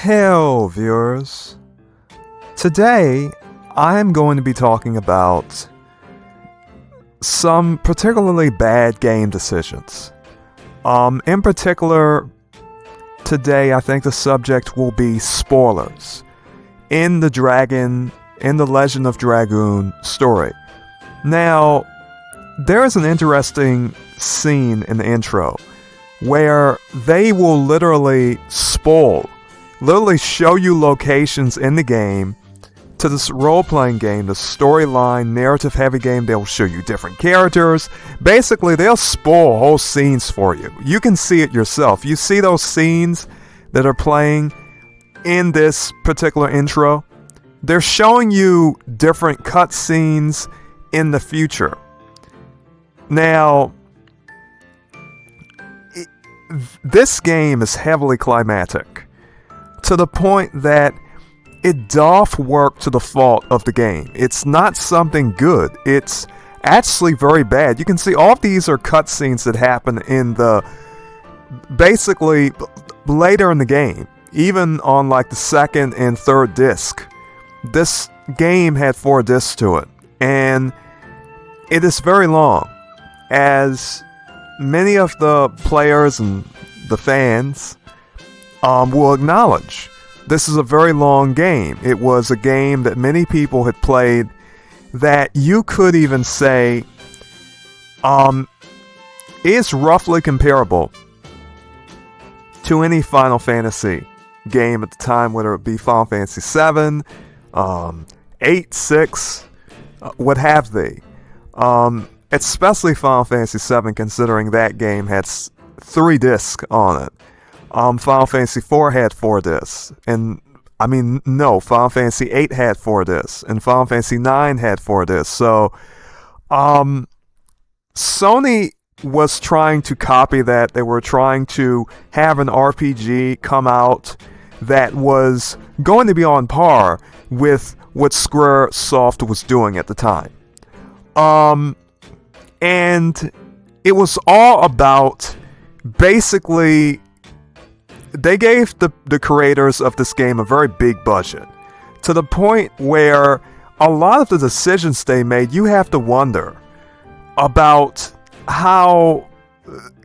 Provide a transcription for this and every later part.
Hello, viewers. Today, I am going to be talking about some particularly bad game decisions. In particular, today I think the subject will be spoilers in the Legend of Dragoon story. Now, there is an interesting scene in the intro where they will literally show you locations in the game. To this role-playing game, the storyline, narrative-heavy game, they'll show you different characters. Basically, they'll spoil whole scenes for you. You can see it yourself. You see those scenes that are playing in this particular intro? They're showing you different cutscenes in the future. Now, this game is heavily climatic, to the point that it doth work to the fault of the game. It's not something good. It's actually very bad. You can see all of these are cutscenes that happen basically later in the game, even on like the second and third disc. This game had 4 discs to it, and it is very long, as many of the players and the fans will acknowledge. This is a very long game. It was a game that many people had played that you could even say is roughly comparable to any Final Fantasy game at the time, whether it be Final Fantasy VII, 8, 6, what have they. Especially Final Fantasy VII, considering that game had 3 discs on it. Final Fantasy IV had 4 discs, Final Fantasy VIII had 4 discs, and Final Fantasy IX had 4 discs. So, Sony was trying to copy that. They were trying to have an RPG come out that was going to be on par with what Squaresoft was doing at the time. And it was all about basically, they gave the creators of this game a very big budget, to the point where a lot of the decisions they made, you have to wonder about how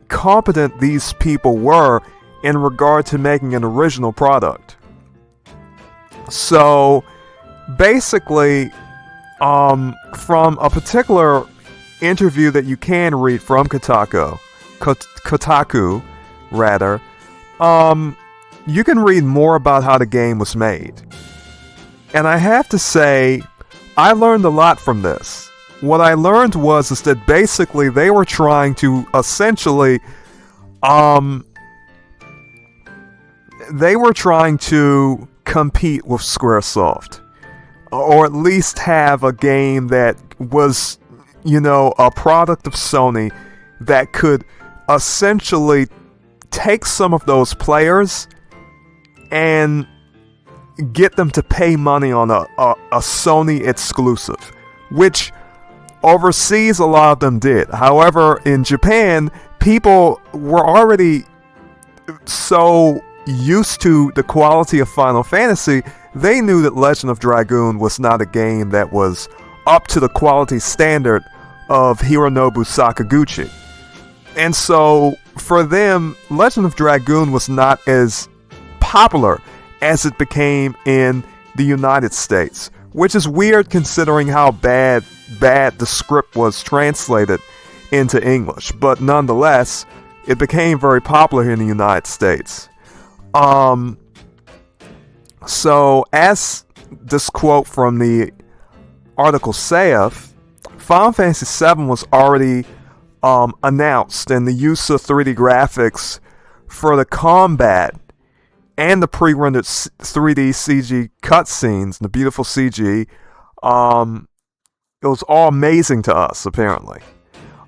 competent these people were in regard to making an original product. So basically, from a particular interview that you can read from Kotaku, you can read more about how the game was made. And I have to say, I learned a lot from this. What I learned is that basically they were trying to essentially, they were trying to compete with Squaresoft, or at least have a game that was, a product of Sony that could essentially take some of those players and get them to pay money on a Sony exclusive, which overseas a lot of them did. However, in Japan, people were already so used to the quality of Final Fantasy, they knew that Legend of Dragoon was not a game that was up to the quality standard of Hironobu Sakaguchi. And so, for them, Legend of Dragoon was not as popular as it became in the United States, which is weird considering how bad the script was translated into English. But nonetheless, it became very popular in the United States. So, as this quote from the article saith, Final Fantasy VII was already announced, and the use of 3D graphics for the combat and the pre-rendered 3D CG cutscenes, the beautiful CG, it was all amazing to us, apparently.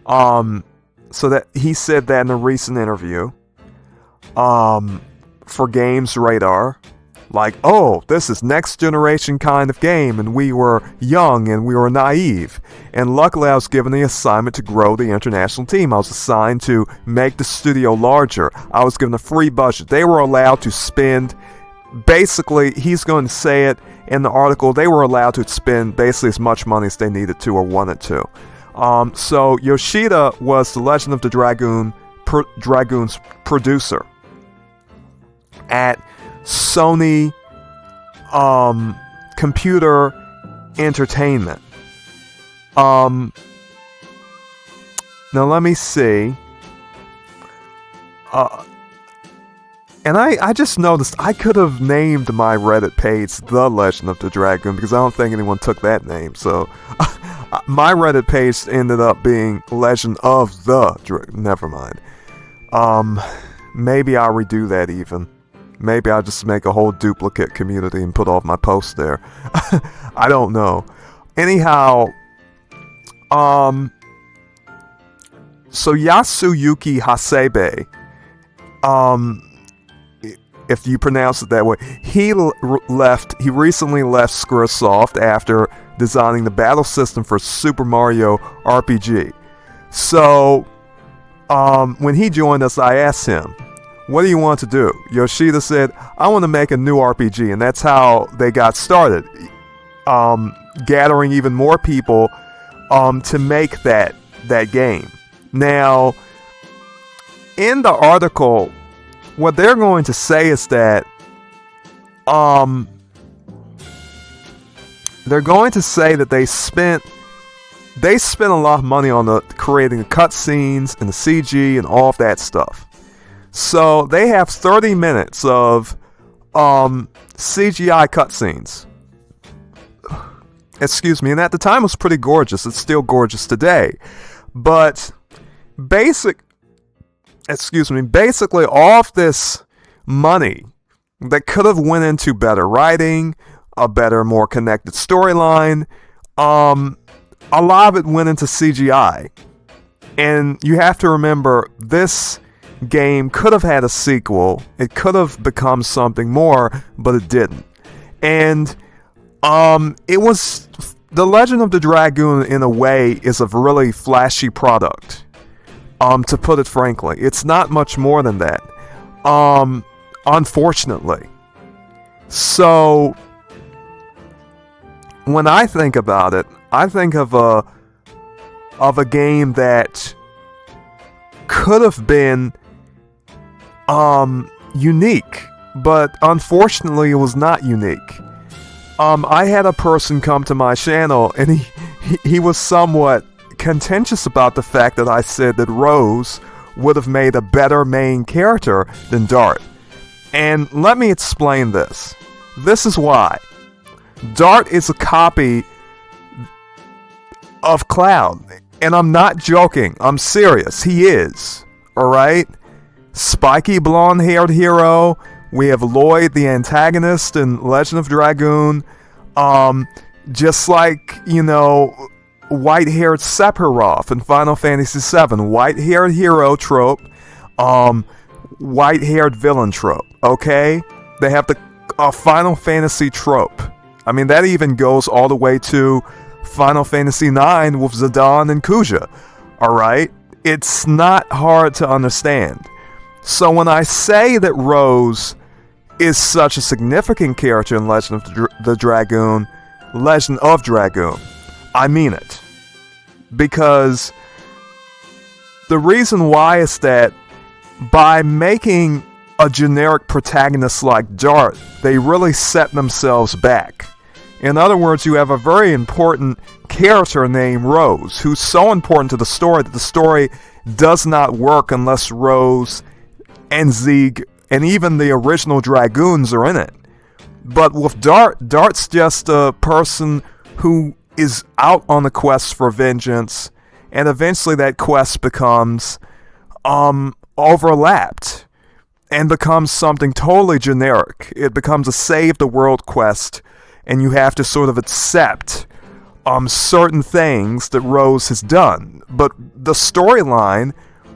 So that he said that in a recent interview for Gamesradar. Like, oh, this is next generation kind of game, and we were young and we were naive. And luckily I was given the assignment to grow the international team. I was assigned to make the studio larger. I was given a free budget. They were allowed to spend basically, he's going to say it in the article. They were allowed to spend basically as much money as they needed to or wanted to. So Yoshida was the Legend of the Dragoon's producer at Sony Computer Entertainment. Now let me see. And I just noticed I could have named my Reddit page The Legend of the Dragoon because I don't think anyone took that name. So my Reddit page ended up being Legend of the Dragoon. Never mind. Maybe I'll redo that even. Maybe I'll just make a whole duplicate community and put all of my posts there. I don't know. Anyhow, so Yasuyuki Hasebe, if you pronounce it that way, he recently left Squaresoft after designing the battle system for Super Mario RPG. So, when he joined us, I asked him, what do you want to do? Yoshida said, I want to make a new RPG, and that's how they got started. Gathering even more people to make that game. Now, in the article, what they're going to say is that they're going to say that they spent a lot of money on creating the cutscenes and the CG and all of that stuff. So they have 30 minutes of CGI cutscenes. Excuse me, and at the time it was pretty gorgeous. It's still gorgeous today. But basically all of this money that could have went into better writing, a better, more connected storyline, a lot of it went into CGI. And you have to remember, this game could have had a sequel. It could have become something more, but it didn't. And it was The Legend of the Dragoon, in a way, is a really flashy product. To put it frankly, it's not much more than that. Unfortunately. So when I think about it, I think of a game that could have been unique, but unfortunately it was not unique. I had a person come to my channel and he was somewhat contentious about the fact that I said that Rose would have made a better main character than Dart. And let me explain this. This is why. Dart is a copy of Cloud. And I'm not joking. I'm serious. He is. Alright? Spiky blonde-haired hero. We have Lloyd, the antagonist in Legend of Dragoon. Just like, white-haired Sephiroth in Final Fantasy VII. White-haired hero trope. White-haired villain trope. Okay? They have the Final Fantasy trope. I mean, that even goes all the way to Final Fantasy IX with Zidane and Kuja. Alright? It's not hard to understand. So when I say that Rose is such a significant character in Legend of Dragoon, I mean it. Because the reason why is that by making a generic protagonist like Dart, they really set themselves back. In other words, you have a very important character named Rose, who's so important to the story that the story does not work unless Rose and Zeke and even the original Dragoons are in it. But with Dart's just a person who is out on a quest for vengeance, and eventually that quest becomes overlapped and becomes something totally generic. It becomes a save the world quest, and you have to sort of accept certain things that Rose has done. But the storyline,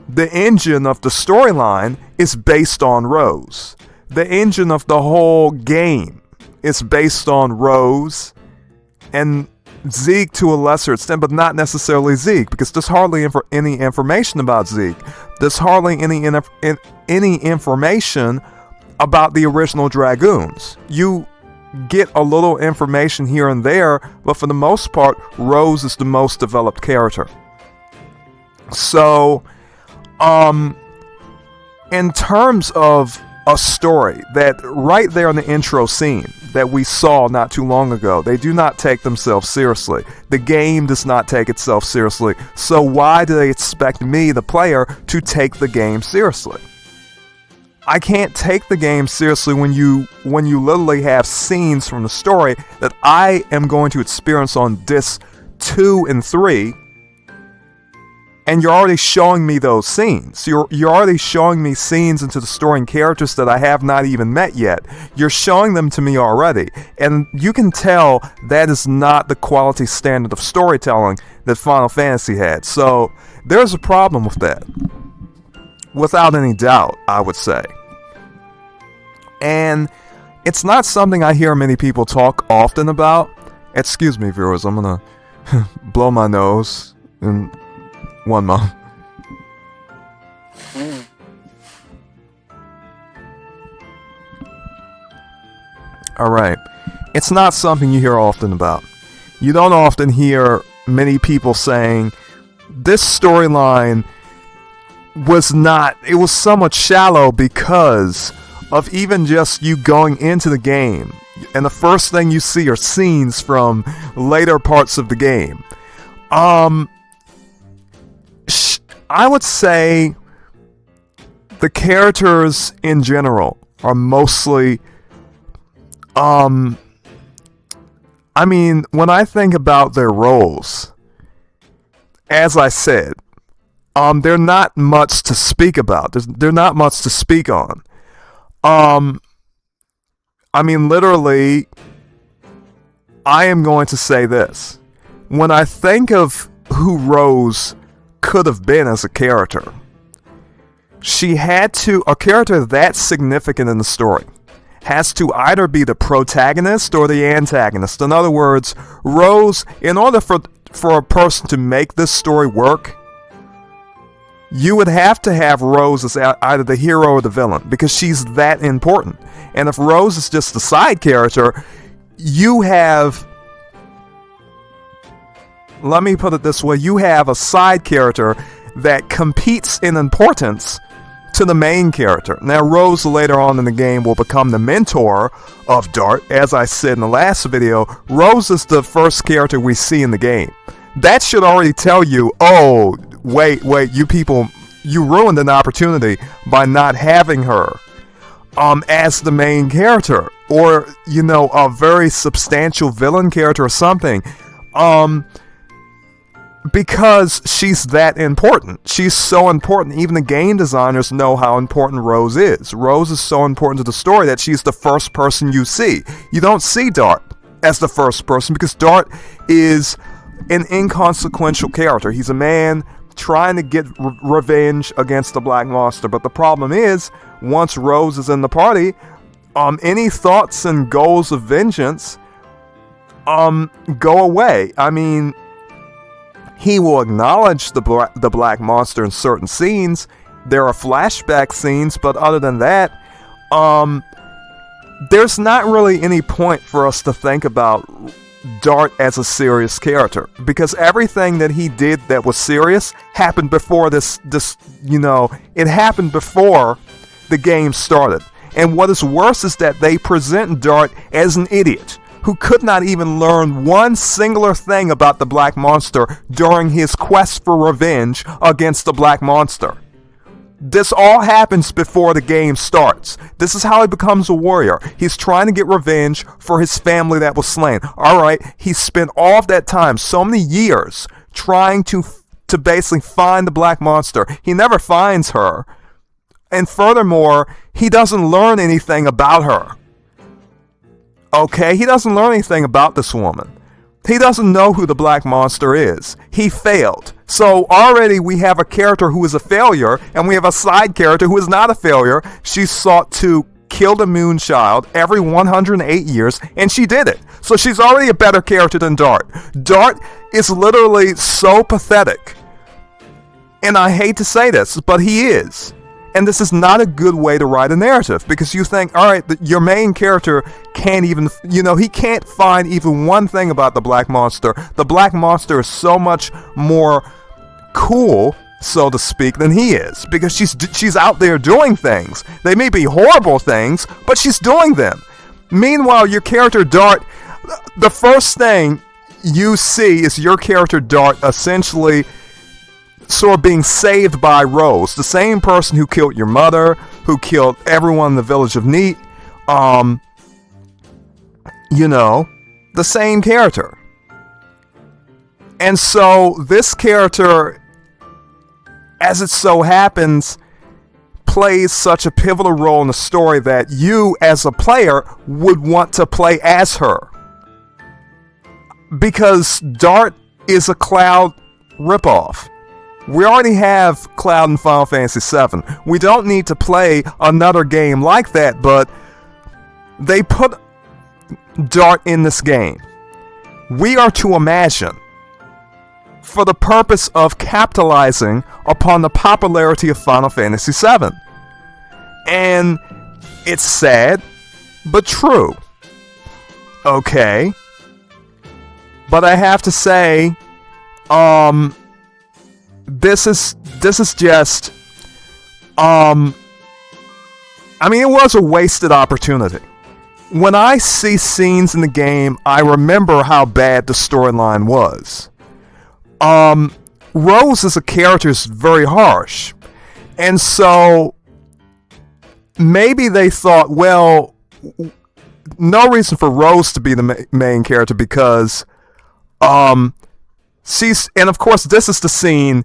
the engine of the storyline is based on Rose. The engine of the whole game is based on Rose and Zeke to a lesser extent, but not necessarily Zeke, because there's hardly any information about Zeke. There's hardly any information about the original Dragoons. You get a little information here and there, but for the most part, Rose is the most developed character. So, in terms of a story, that right there in the intro scene that we saw not too long ago, they do not take themselves seriously. The game does not take itself seriously. So why do they expect me, the player, to take the game seriously? I can't take the game seriously when you literally have scenes from the story that I am going to experience on disc 2 and 3, and you're already showing me those scenes. You're already showing me scenes into the story and characters that I have not even met yet. You're showing them to me already, and you can tell that is not the quality standard of storytelling that Final Fantasy had. So there's a problem with that, without any doubt, I would say. And it's not something I hear many people talk often about. Excuse me, viewers, I'm gonna blow my nose in one moment. Alright, it's not something you hear often about. You don't often hear many people saying, this storyline it was somewhat shallow because of even just you going into the game, and the first thing you see are scenes from later parts of the game. I would say the characters in general are mostly, when I think about their roles, as I said, they're not much to speak about. They're not much to speak on. Literally, I am going to say this. When I think of who Rose could have been as a character, a character that significant in the story has to either be the protagonist or the antagonist. In other words, Rose, in order for a person to make this story work, you would have to have Rose as either the hero or the villain, because she's that important. And if Rose is just a side character, you have, let me put it this way, you have a side character that competes in importance to the main character. Now, Rose later on in the game will become the mentor of Dart. As I said in the last video, Rose is the first character we see in the game. That should already tell you, oh, wait, you people, you ruined an opportunity by not having her as the main character, or, a very substantial villain character or something, because she's that important. She's so important. Even the game designers know how important Rose is. Rose is so important to the story that she's the first person you see. You don't see Dart as the first person, because Dart is an inconsequential character. He's a man trying to get revenge against the Black Monster. But the problem is, once Rose is in the party, any thoughts and goals of vengeance go away. He will acknowledge the Black Monster in certain scenes. There are flashback scenes, but other than that, there's not really any point for us to think about Dart as a serious character, because everything that he did that was serious happened before it happened before the game started. And what is worse is that they present Dart as an idiot who could not even learn one singular thing about the Black Monster during his quest for revenge against the Black Monster. This all happens before the game starts. This is how he becomes a warrior. He's trying to get revenge for his family that was slain. Alright, he spent all of that time, so many years, trying to basically find the Black Monster. He never finds her. And furthermore, he doesn't learn anything about her. Okay, he doesn't learn anything about this woman. He doesn't know who the Black Monster is. He failed. So already we have a character who is a failure, and we have a side character who is not a failure. She sought to kill the Moonchild every 108 years, and she did it. So she's already a better character than Dart. Dart is literally so pathetic. And I hate to say this, but he is. And this is not a good way to write a narrative, because you think, all right, your main character can't even, he can't find even one thing about the Black Monster. The Black Monster is so much more cool, so to speak, than he is, because she's out there doing things. They may be horrible things, but she's doing them. Meanwhile, your character Dart, the first thing you see is your character Dart essentially sort of being saved by Rose, the same person who killed your mother, who killed everyone in the village of Neat. The same character. And so this character, as it so happens, plays such a pivotal role in the story that you, as a player, would want to play as her. Because Dart is a Cloud ripoff. We already have Cloud in Final Fantasy VII. We don't need to play another game like that, but they put Dart in this game. We are to imagine, for the purpose of capitalizing upon the popularity of Final Fantasy VII. And it's sad, but true. Okay. But I have to say, this is just, it was a wasted opportunity. When I see scenes in the game, I remember how bad the storyline was. Rose as a character is very harsh. And so, maybe they thought, well, no reason for Rose to be the main character, because, and of course, this is the scene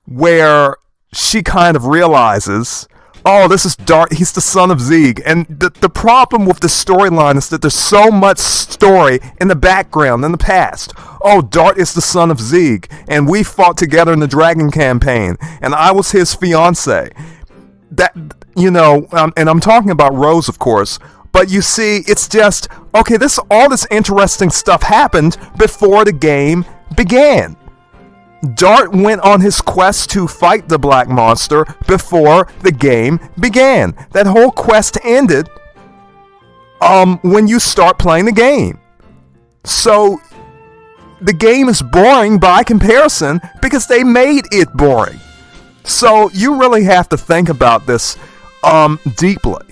where she kind of realizes, oh, this is Dart, he's the son of Zieg. And the problem with the storyline is that there's so much story in the background, in the past. Oh, Dart is the son of Zieg, and we fought together in the Dragon campaign, and I was his fiance. And I'm talking about Rose, of course, but you see, it's just, okay, all this interesting stuff happened before the game began. Dart went on his quest to fight the Black Monster before the game began. That whole quest ended when you start playing the game. So the game is boring by comparison because they made it boring. So you really have to think about this deeply.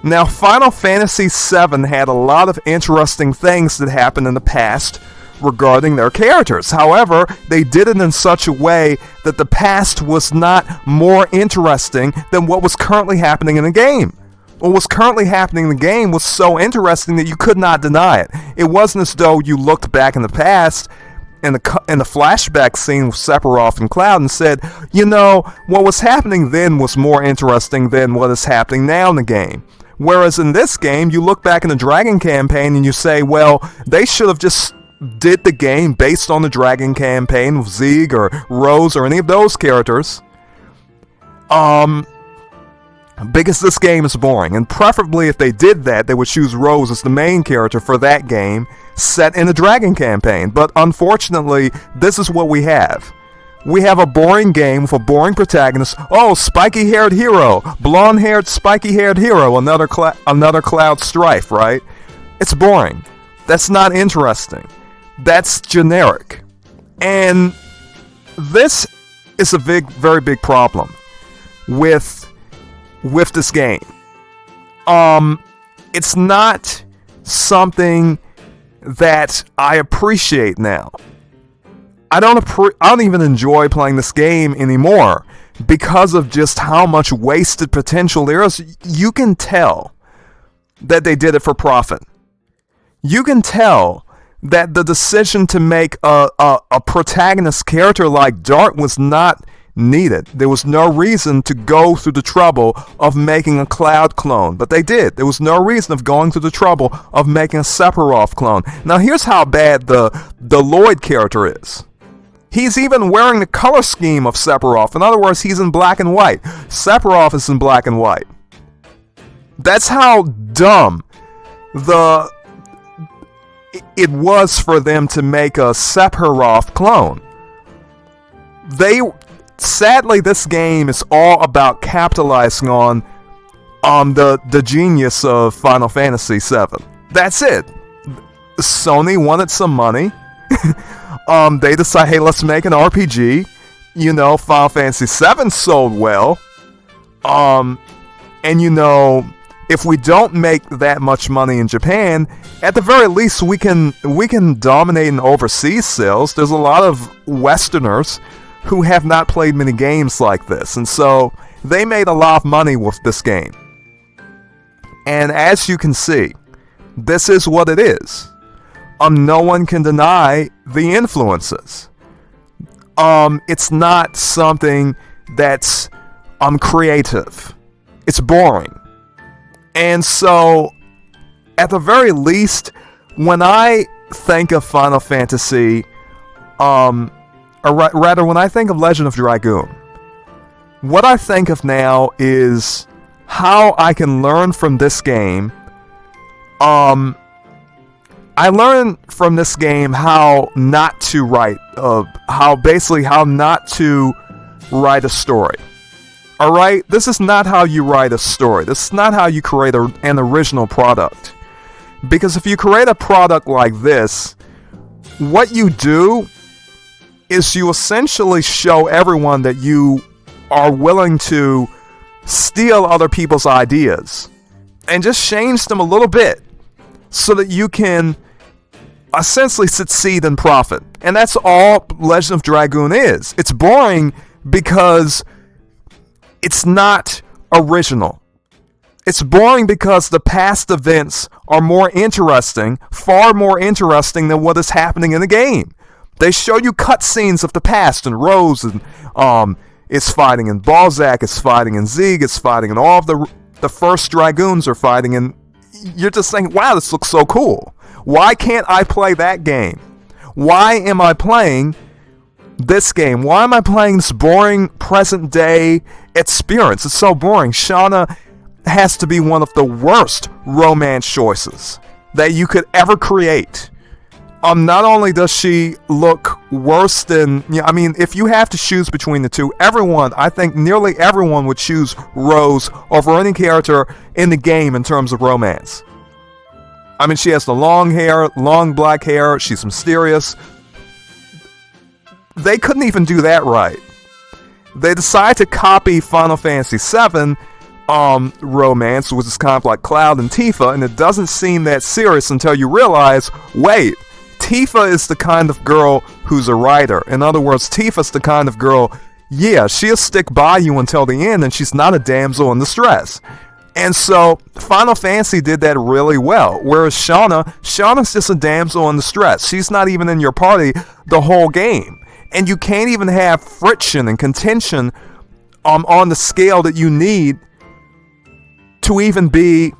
Now, Final Fantasy VII had a lot of interesting things that happened in the past regarding their characters. However, they did it in such a way that the past was not more interesting than what was currently happening in the game. What was currently happening in the game was so interesting that you could not deny it. It wasn't as though you looked back in the past in the flashback scene with Sephiroth and Cloud and said, what was happening then was more interesting than what is happening now in the game. Whereas in this game, you look back in the Dragon campaign and you say, well, they should have just did the game based on the Dragon campaign with Zieg or Rose or any of those characters. Because this game is boring. And preferably if they did that, they would choose Rose as the main character for that game set in the Dragon campaign. But unfortunately, this is what we have. We have a boring game with a boring protagonist. Oh, spiky-haired hero. Blonde-haired, spiky-haired hero. Another Cloud Strife, right? It's boring. That's not interesting. That's generic. And this is a very big problem with this game. It's not something that I appreciate now. I don't even enjoy playing this game anymore because of just how much wasted potential there is. You can tell that they did it for profit. You can tell that the decision to make a protagonist character like Dart was not needed. There was no reason to go through the trouble of making a Cloud clone, but they did. There was no reason of going through the trouble of making a Sephiroth clone. Now here's how bad the Lloyd character is. He's even wearing the color scheme of Sephiroth. In other words, he's in black and white. Sephiroth is in black and white. That's how dumb it was for them to make a Sephiroth clone. sadly, this game is all about capitalizing on the genius of Final Fantasy VII. That's it. Sony wanted some money. They decide, hey, let's make an RPG. You know, Final Fantasy VII sold well. And you know, if we don't make that much money in Japan, at the very least we can dominate in overseas sales. There's a lot of Westerners who have not played many games like this, and so they made a lot of money with this game. And as you can see, this is what it is. No one can deny the influences. It's not something that's creative. It's boring. And so, at the very least, when I think of Final Fantasy, or rather, when I think of Legend of Dragoon, what I think of now is how I can learn from this game. I learned from this game how not to write, how not to write a story. Alright? This is not how you write a story. This is not how you create an original product. Because if you create a product like this, what you do is you essentially show everyone that you are willing to steal other people's ideas and just change them a little bit so that you can essentially succeed and profit. And that's all Legend of Dragoon is. It's boring because it's not original. It's boring because the past events are more interesting, far more interesting than what is happening in the game. They show you cutscenes of the past, and Rose is fighting, and Balzac is fighting, and Zieg is fighting, and all of the first Dragoons are fighting, and you're just thinking, wow, this looks so cool. Why can't I play that game? Why am I playing this game? Why am I playing this boring present day experience? It's so boring. Shauna has to be one of the worst romance choices that you could ever create. Not only does she look worse than, I mean, if you have to choose between the two, I think nearly everyone would choose Rose over any character in the game in terms of romance. I mean, she has the long hair, long black hair, she's mysterious. They couldn't even do that right. They decide to copy Final Fantasy VII romance, which is kind of like Cloud and Tifa, and it doesn't seem that serious until you realize, wait, Tifa is the kind of girl who's a writer. In other words, Tifa's the kind of girl, yeah, she'll stick by you until the end, and she's not a damsel in distress. And so, Final Fantasy did that really well. Whereas Shauna's just a damsel in distress. She's not even in your party the whole game. And you can't even have friction and contention on the scale that you need to even be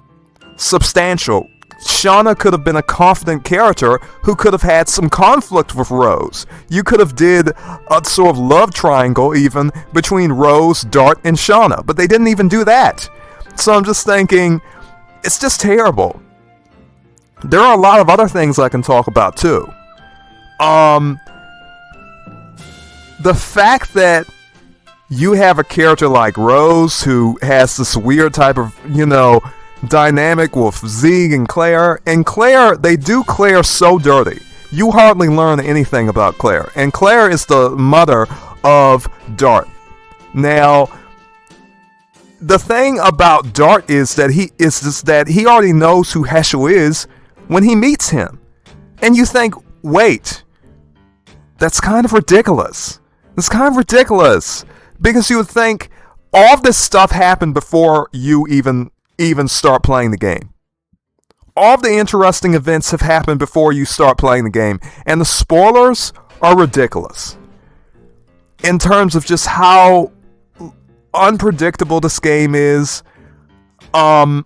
substantial. Shauna could have been a confident character who could have had some conflict with Rose. You could have did a sort of love triangle even between Rose, Dart, and Shauna. But they didn't even do that. So I'm just thinking, it's just terrible. There are a lot of other things I can talk about too. The fact that you have a character like Rose who has this weird type of, dynamic with Zieg and Claire, they do Claire so dirty. You hardly learn anything about Claire. And Claire is the mother of Dart. Now, the thing about Dart is that he already knows who Heschel is when he meets him. And you think, wait, that's kind of ridiculous. It's kind of ridiculous. Because you would think all of this stuff happened before you even start playing the game. All of the interesting events have happened before you start playing the game. And the spoilers are ridiculous. In terms of just how unpredictable this game is. How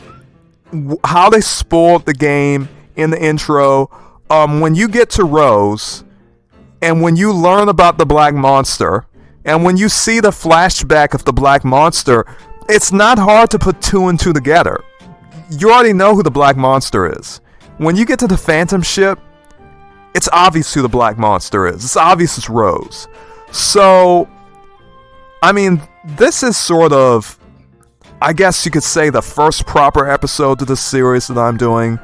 they spoiled the game in the intro. When you get to Rose, and when you learn about the Black Monster, and when you see the flashback of the Black Monster, it's not hard to put two and two together. You already know who the Black Monster is. When you get to the Phantom ship, it's obvious who the Black Monster is. It's obvious it's Rose. So, I mean, this is sort of, I guess you could say, the first proper episode to the series that I'm doing.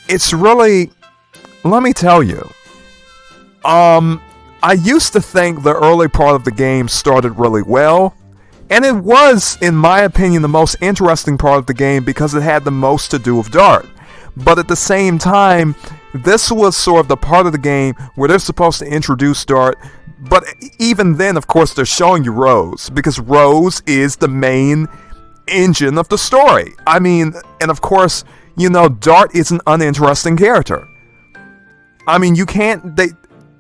It's really, let me tell you, I used to think the early part of the game started really well, and it was, in my opinion, the most interesting part of the game because it had the most to do with Dart. But at the same time, this was sort of the part of the game where they're supposed to introduce Dart, but even then, of course, they're showing you Rose, because Rose is the main engine of the story. I mean, and of course, you know, Dart is an uninteresting character. I mean, you can't,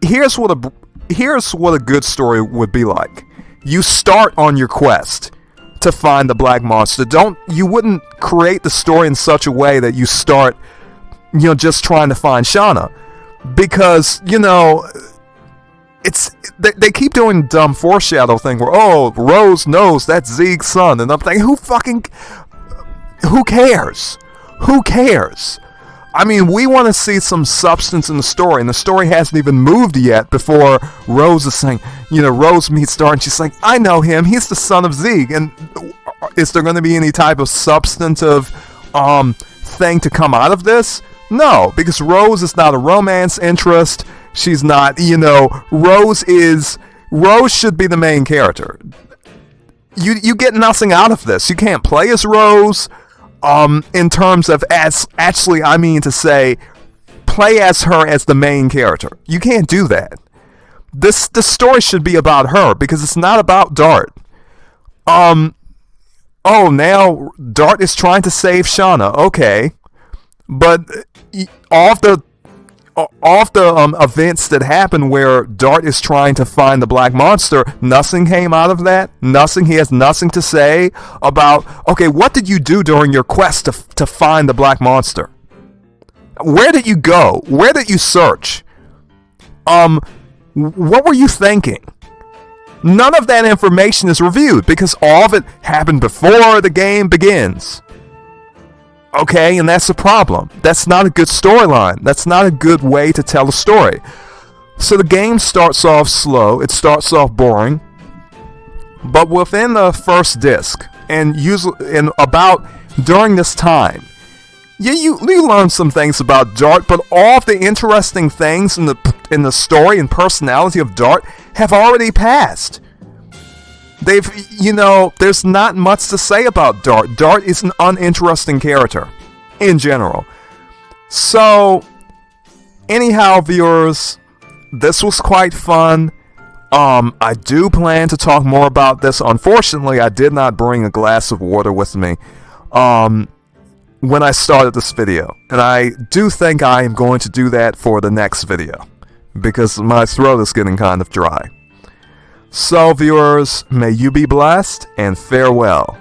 here's what a good story would be like. You start on your quest to find the black monster. You wouldn't create the story in such a way that you start, you know, just trying to find Shauna. Because, you know, they keep doing dumb foreshadow thing where, oh, Rose knows that's Zeke's son. And I'm thinking, who cares? Who cares? I mean, we want to see some substance in the story, and the story hasn't even moved yet before Rose is saying, you know, Rose meets Dart, and she's like, I know him, he's the son of Zeke. And is there going to be any type of substantive thing to come out of this? No, because Rose is not a romance interest. She's not, you know, Rose should be the main character. You get nothing out of this. You can't play as Rose. In terms of, I mean to say, play as her as the main character. You can't do that. The story should be about her, because it's not about Dart. Oh, now Dart is trying to save Shauna. Okay. But all of the events that happen where Dart is trying to find the black monster, nothing came out of that. Nothing. He has nothing to say about, okay, what did you do during your quest to find the black monster? Where did you go? Where did you search? What were you thinking? None of that information is reviewed because all of it happened before the game begins. Okay, and that's the problem. That's not a good storyline. That's not a good way to tell a story. So the game starts off slow. It starts off boring. But within the first disc, and about during this time, you learn some things about Dart, but all of the interesting things in the story and personality of Dart have already passed. There's not much to say about Dart. Dart is an uninteresting character, in general. So, anyhow, viewers, this was quite fun. I do plan to talk more about this. Unfortunately, I did not bring a glass of water with me, when I started this video. And I do think I am going to do that for the next video, because my throat is getting kind of dry. So, viewers, may you be blessed, and farewell.